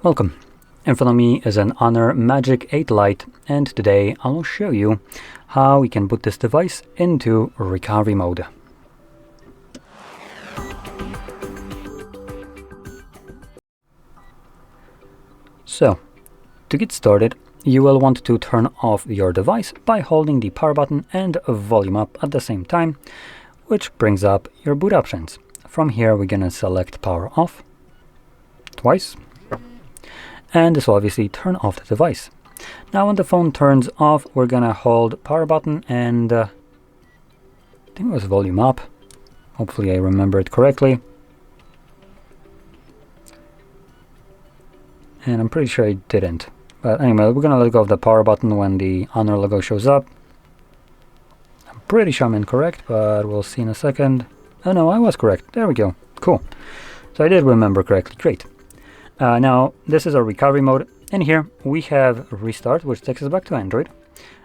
Welcome. In front of me is an HONOR Magic8 Lite, and today I will show you how we can boot this device into recovery mode. So, to get started, you will want to turn off your device by holding the power button and volume up at the same time, which brings up your boot options. From here, we're going to select power off twice. And this will obviously turn off the device. Now when the phone turns off, we're gonna hold power button and I think it was volume up. Hopefully I remember it correctly. And I'm pretty sure I didn't. But anyway, we're gonna let go of the power button when the HONOR logo shows up. I'm pretty sure I'm incorrect, but we'll see in a second. Oh no, I was correct. There we go. Cool. So I did remember correctly. Great. Now, this is our recovery mode. In here, we have restart, which takes us back to Android.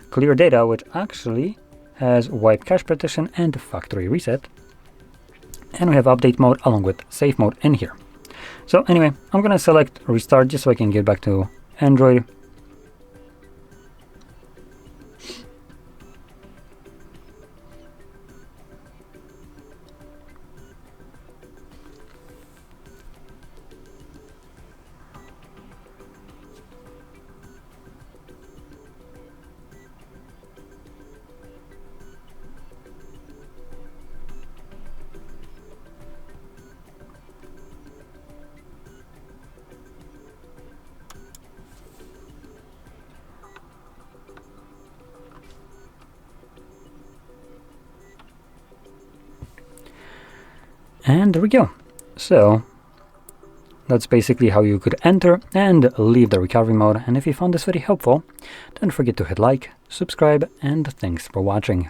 Clear data, which actually has wipe cache partition and factory reset. And we have update mode along with safe mode in here. So anyway, I'm going to select restart just so I can get back to Android. And there we go. So that's basically how you could enter and leave the recovery mode. And if you found this very helpful, don't forget to hit like, subscribe, and thanks for watching.